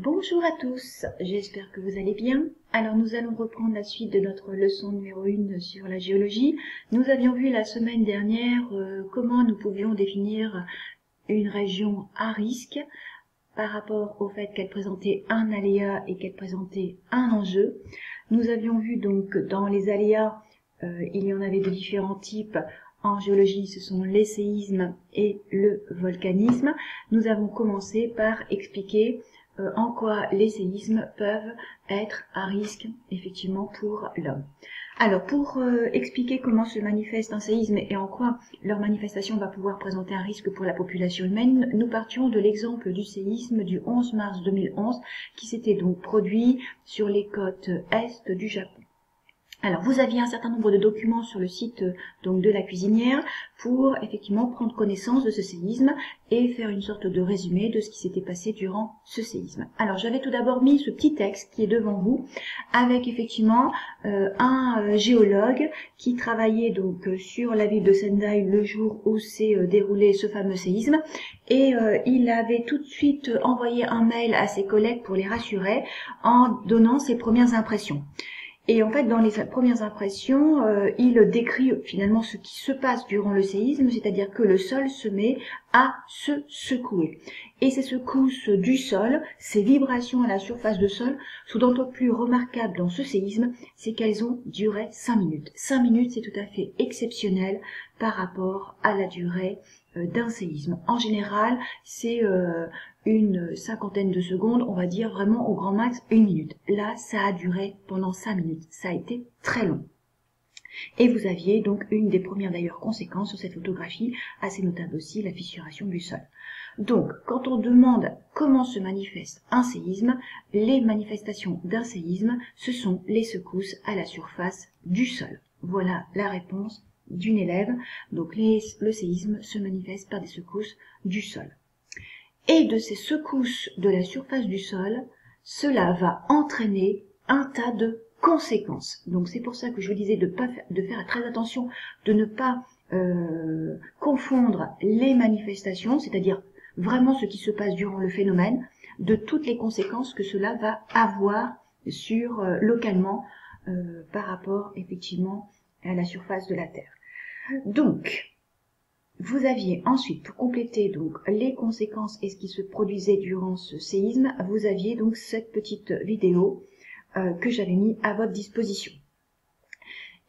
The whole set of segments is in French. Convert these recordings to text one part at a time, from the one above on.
Bonjour à tous, j'espère que vous allez bien. Alors nous allons reprendre la suite de notre leçon numéro 1 sur la géologie. Nous avions vu la semaine dernière comment nous pouvions définir une région à risque par rapport au fait qu'elle présentait un aléa et qu'elle présentait un enjeu. Nous avions vu donc dans les aléas, il y en avait de différents types. En géologie, ce sont les séismes et le volcanisme. Nous avons commencé par expliquer en quoi les séismes peuvent être à risque, effectivement, pour l'homme. Alors, pour expliquer comment se manifeste un séisme et en quoi leur manifestation va pouvoir présenter un risque pour la population humaine, nous partions de l'exemple du séisme du 11 mars 2011 qui s'était donc produit sur les côtes est du Japon. Alors, vous aviez un certain nombre de documents sur le site donc de la cuisinière pour effectivement prendre connaissance de ce séisme et faire une sorte de résumé de ce qui s'était passé durant ce séisme. Alors, j'avais tout d'abord mis ce petit texte qui est devant vous avec effectivement un géologue qui travaillait donc sur la ville de Sendai le jour où s'est déroulé ce fameux séisme et il avait tout de suite envoyé un mail à ses collègues pour les rassurer en donnant ses premières impressions. Et en fait, dans les premières impressions, il décrit finalement ce qui se passe durant le séisme, c'est-à-dire que le sol se met à se secouer. Et ces secousses du sol, ces vibrations à la surface du sol, sont d'autant plus remarquables dans ce séisme, c'est qu'elles ont duré 5 minutes. 5 minutes, c'est tout à fait exceptionnel par rapport à la durée d'un séisme. En général, c'est une cinquantaine de secondes, on va dire vraiment au grand max 1 minute. Là, ça a duré pendant 5 minutes. Ça a été très long. Et vous aviez donc une des premières d'ailleurs conséquences sur cette photographie, assez notable aussi, la fissuration du sol. Donc, quand on demande comment se manifeste un séisme, les manifestations d'un séisme, ce sont les secousses à la surface du sol. Voilà la réponse d'une élève. Donc, le séisme se manifeste par des secousses du sol. Et de ces secousses de la surface du sol, cela va entraîner un tas de conséquences. Donc c'est pour ça que je vous disais de faire très attention, de ne pas confondre les manifestations, c'est-à-dire vraiment ce qui se passe durant le phénomène, de toutes les conséquences que cela va avoir sur localement par rapport effectivement à la surface de la Terre. Donc, vous aviez ensuite, pour compléter donc les conséquences et ce qui se produisait durant ce séisme, vous aviez donc cette petite vidéo que j'avais mis à votre disposition.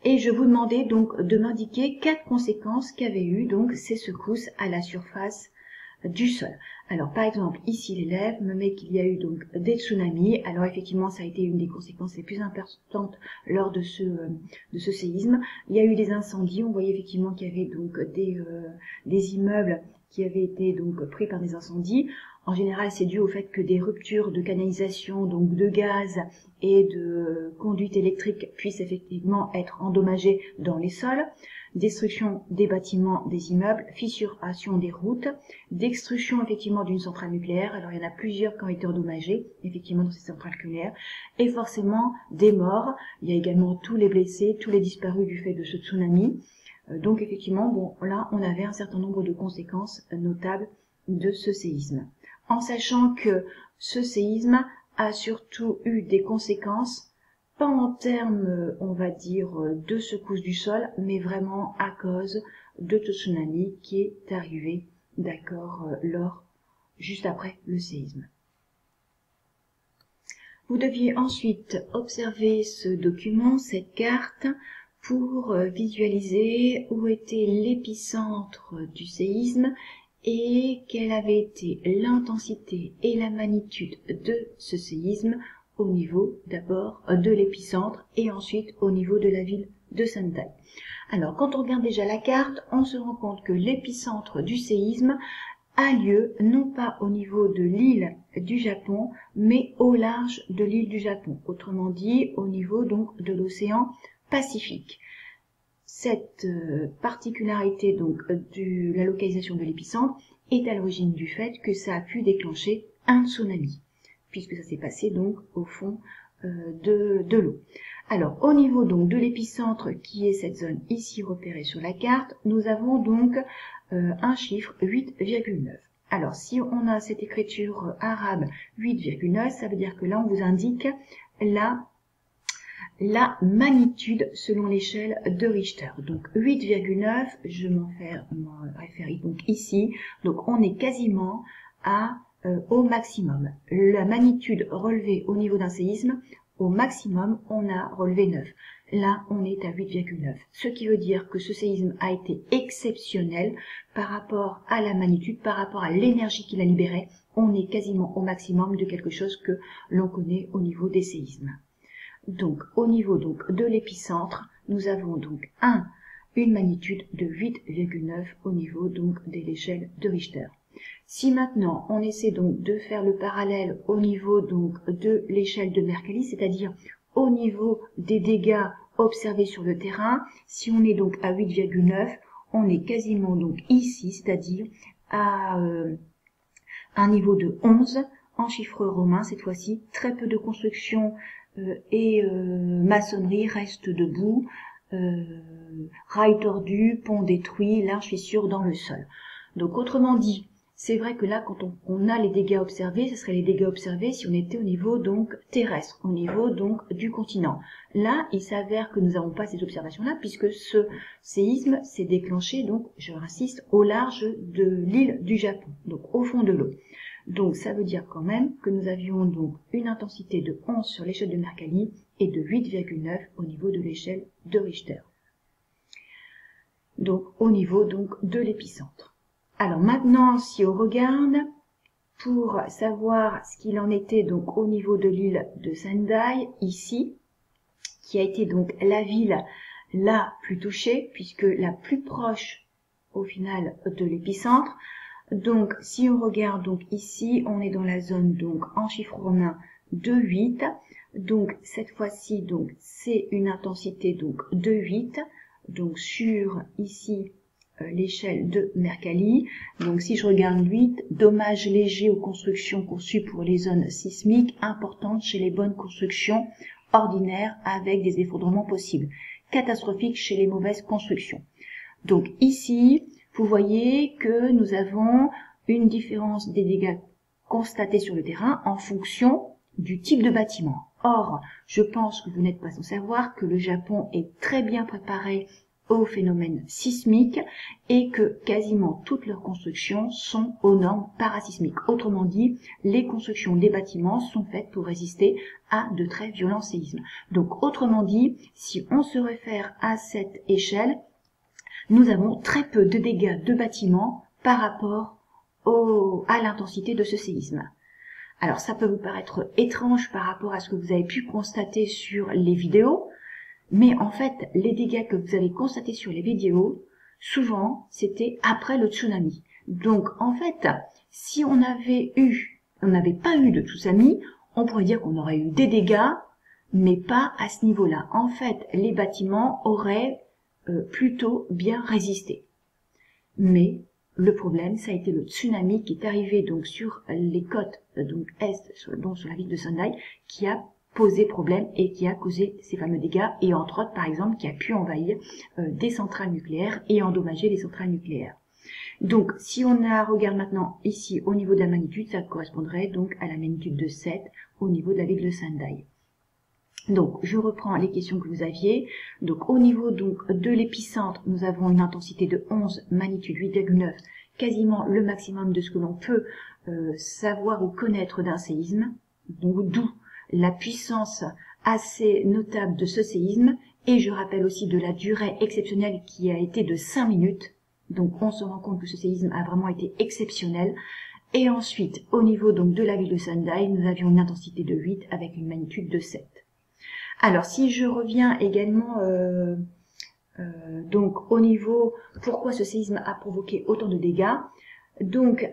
Et je vous demandais donc de m'indiquer 4 conséquences qu'avaient eu donc ces secousses à la surface du sol. Alors par exemple, ici l'élève me met qu'il y a eu donc des tsunamis. Alors effectivement, ça a été une des conséquences les plus importantes lors de ce séisme. Il y a eu des incendies. On voyait effectivement qu'il y avait donc des immeubles qui avaient été donc pris par des incendies. En général, c'est dû au fait que des ruptures de canalisation, donc de gaz et de conduite électrique puissent effectivement être endommagées dans les sols. Destruction des bâtiments, des immeubles, fissuration des routes, destruction effectivement d'une centrale nucléaire. Alors il y en a plusieurs qui ont été endommagées effectivement dans ces centrales nucléaires, et forcément des morts. Il y a également tous les blessés, tous les disparus du fait de ce tsunami. Donc effectivement, bon là on avait un certain nombre de conséquences notables de ce séisme. En sachant que ce séisme a surtout eu des conséquences pas en termes, on va dire, de secousse du sol, mais vraiment à cause de ce tsunami qui est arrivé, d'accord, juste après le séisme. Vous deviez ensuite observer ce document, cette carte, pour visualiser où était l'épicentre du séisme et quelle avait été l'intensité et la magnitude de ce séisme au niveau d'abord de l'épicentre et ensuite au niveau de la ville de Sendai. Alors quand on regarde déjà la carte, on se rend compte que l'épicentre du séisme a lieu non pas au niveau de l'île du Japon, mais au large de l'île du Japon, autrement dit au niveau donc de l'océan Pacifique. Cette particularité donc de la localisation de l'épicentre est à l'origine du fait que ça a pu déclencher un tsunami, puisque ça s'est passé donc au fond de l'eau. Alors au niveau donc de l'épicentre qui est cette zone ici repérée sur la carte, nous avons donc un chiffre 8,9. Alors, si on a cette écriture arabe 8,9, ça veut dire que là, on vous indique la magnitude selon l'échelle de Richter. Donc 8,9, je m'en réfère donc ici. Donc on est quasiment au maximum. La magnitude relevée au niveau d'un séisme, au maximum, on a relevé 9. Là, on est à 8,9. Ce qui veut dire que ce séisme a été exceptionnel par rapport à la magnitude, par rapport à l'énergie qu'il a libérée. On est quasiment au maximum de quelque chose que l'on connaît au niveau des séismes. Donc, au niveau de l'épicentre, nous avons donc une magnitude de 8,9 au niveau donc de l'échelle de Richter. Si maintenant on essaie donc de faire le parallèle au niveau donc de l'échelle de Mercalli, c'est-à-dire au niveau des dégâts observés sur le terrain, si on est donc à 8,9, on est quasiment donc ici, c'est-à-dire à un niveau de 11 en chiffres romains cette fois-ci. Très peu de construction et maçonnerie restent debout, rails tordus, ponts détruits, larges fissures dans le sol. Donc autrement dit, c'est vrai que là, quand on a les dégâts observés, ce seraient les dégâts observés si on était au niveau donc terrestre, au niveau donc du continent. Là, il s'avère que nous n'avons pas ces observations-là, puisque ce séisme s'est déclenché, donc, je insiste, au large de l'île du Japon, donc au fond de l'eau. Donc ça veut dire quand même que nous avions donc une intensité de 11 sur l'échelle de Mercalli et de 8,9 au niveau de l'échelle de Richter. Donc au niveau donc de l'épicentre. Alors maintenant, si on regarde, pour savoir ce qu'il en était donc au niveau de l'île de Sendai, ici, qui a été donc la ville la plus touchée, puisque la plus proche au final de l'épicentre. Donc si on regarde donc ici, on est dans la zone donc en chiffres romains de 8. Donc cette fois-ci donc c'est une intensité donc de 8. Donc sur ici l'échelle de Mercalli. Donc si je regarde 8, dommages légers aux constructions conçues pour les zones sismiques importantes chez les bonnes constructions ordinaires avec des effondrements possibles. Catastrophiques chez les mauvaises constructions. Donc ici, vous voyez que nous avons une différence des dégâts constatés sur le terrain en fonction du type de bâtiment. Or, je pense que vous n'êtes pas sans savoir que le Japon est très bien préparé aux phénomènes sismiques et que quasiment toutes leurs constructions sont aux normes parasismiques. Autrement dit, les constructions des bâtiments sont faites pour résister à de très violents séismes. Donc autrement dit, si on se réfère à cette échelle, nous avons très peu de dégâts de bâtiments par rapport à l'intensité de ce séisme. Alors ça peut vous paraître étrange par rapport à ce que vous avez pu constater sur les vidéos, mais en fait, les dégâts que vous avez constatés sur les vidéos, souvent, c'était après le tsunami. Donc, en fait, si on n'avait pas eu de tsunami, on pourrait dire qu'on aurait eu des dégâts, mais pas à ce niveau-là. En fait, les bâtiments auraient plutôt bien résisté. Mais le problème, ça a été le tsunami qui est arrivé donc sur les côtes donc est, donc sur la ville de Sendai, qui a posé problème et qui a causé ces fameux dégâts, et entre autres, par exemple, qui a pu envahir des centrales nucléaires et endommager les centrales nucléaires. Donc, si on regarde maintenant ici au niveau de la magnitude, ça correspondrait donc à la magnitude de 7 au niveau de la ville de Sendai. Donc, je reprends les questions que vous aviez. Donc, au niveau donc de l'épicentre, nous avons une intensité de 11, magnitude 8,9, quasiment le maximum de ce que l'on peut savoir ou connaître d'un séisme, donc d'où la puissance assez notable de ce séisme, et je rappelle aussi de la durée exceptionnelle qui a été de 5 minutes. Donc on se rend compte que ce séisme a vraiment été exceptionnel. Et ensuite, au niveau donc de la ville de Sendai, nous avions une intensité de 8 avec une magnitude de 7. Alors si je reviens également donc au niveau pourquoi ce séisme a provoqué autant de dégâts, donc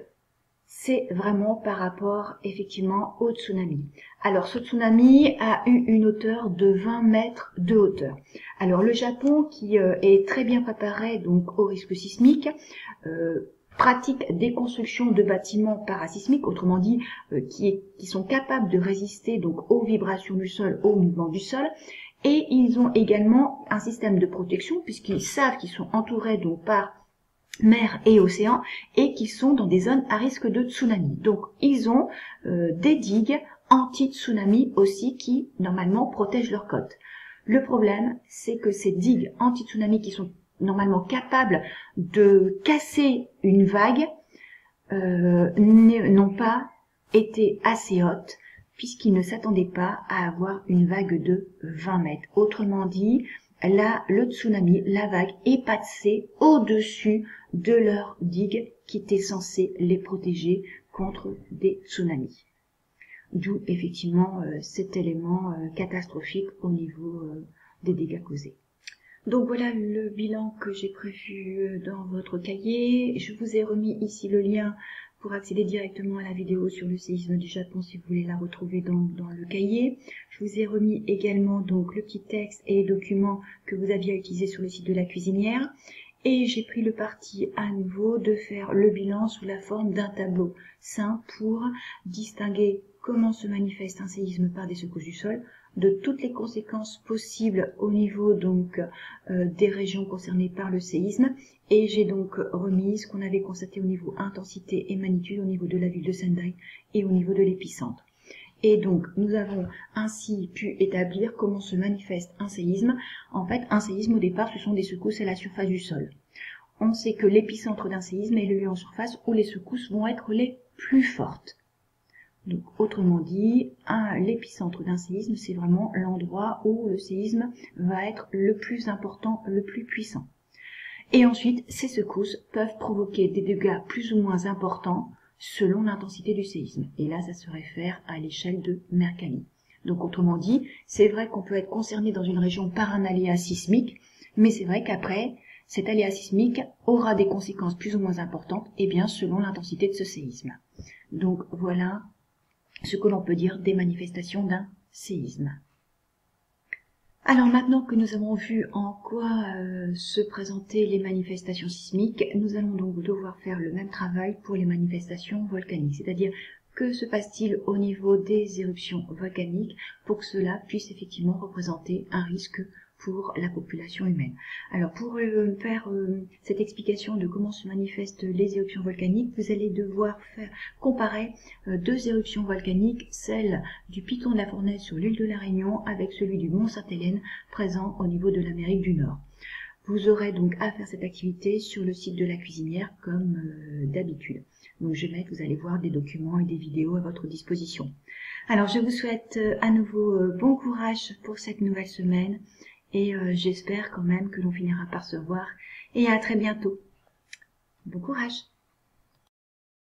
c'est vraiment par rapport effectivement au tsunami. Alors ce tsunami a eu une hauteur de 20 mètres de hauteur. Alors le Japon qui est très bien préparé donc au risque sismique, pratique des constructions de bâtiments parasismiques, autrement dit qui sont capables de résister donc aux vibrations du sol, aux mouvements du sol. Et ils ont également un système de protection puisqu'ils savent qu'ils sont entourés donc par mer et océan, et qui sont dans des zones à risque de tsunami. Donc ils ont des digues anti-tsunami aussi qui normalement protègent leurs côtes. Le problème, c'est que ces digues anti-tsunami qui sont normalement capables de casser une vague n'ont pas été assez hautes puisqu'ils ne s'attendaient pas à avoir une vague de 20 mètres. Autrement dit, là, le tsunami, la vague est passée au-dessus de leur digue qui était censée les protéger contre des tsunamis. D'où effectivement cet élément catastrophique au niveau des dégâts causés. Donc voilà le bilan que j'ai prévu dans votre cahier. Je vous ai remis ici le lien pour accéder directement à la vidéo sur le séisme du Japon si vous voulez la retrouver dans le cahier. Je vous ai remis également donc le petit texte et les documents que vous aviez utilisés sur le site de la cuisinière. Et j'ai pris le parti à nouveau de faire le bilan sous la forme d'un tableau simple pour distinguer comment se manifeste un séisme par des secousses du sol, de toutes les conséquences possibles au niveau donc des régions concernées par le séisme, et j'ai donc remis ce qu'on avait constaté au niveau intensité et magnitude au niveau de la ville de Sendai et au niveau de l'épicentre. Et donc nous avons ainsi pu établir comment se manifeste un séisme. En fait, un séisme au départ ce sont des secousses à la surface du sol. On sait que l'épicentre d'un séisme est le lieu en surface où les secousses vont être les plus fortes. Donc, autrement dit, l'épicentre d'un séisme, c'est vraiment l'endroit où le séisme va être le plus important, le plus puissant. Et ensuite, ces secousses peuvent provoquer des dégâts plus ou moins importants selon l'intensité du séisme. Et là, ça se réfère à l'échelle de Mercalli. Donc, autrement dit, c'est vrai qu'on peut être concerné dans une région par un aléa sismique, mais c'est vrai qu'après, cet aléa sismique aura des conséquences plus ou moins importantes, et bien selon l'intensité de ce séisme. Donc, voilà ce que l'on peut dire des manifestations d'un séisme. Alors maintenant que nous avons vu en quoi se présentaient les manifestations sismiques, nous allons donc devoir faire le même travail pour les manifestations volcaniques, c'est-à-dire que se passe-t-il au niveau des éruptions volcaniques pour que cela puisse effectivement représenter un risque pour la population humaine. Alors pour faire cette explication de comment se manifestent les éruptions volcaniques, vous allez devoir comparer deux éruptions volcaniques, celle du Piton de la Fournaise sur l'île de la Réunion avec celui du Mont Sainte-Hélène présent au niveau de l'Amérique du Nord. Vous aurez donc à faire cette activité sur le site de la cuisinière comme d'habitude. Donc je vais mettre, vous allez voir des documents et des vidéos à votre disposition. Alors je vous souhaite à nouveau bon courage pour cette nouvelle semaine. Et j'espère quand même que l'on finira par se voir. Et à très bientôt. Bon courage!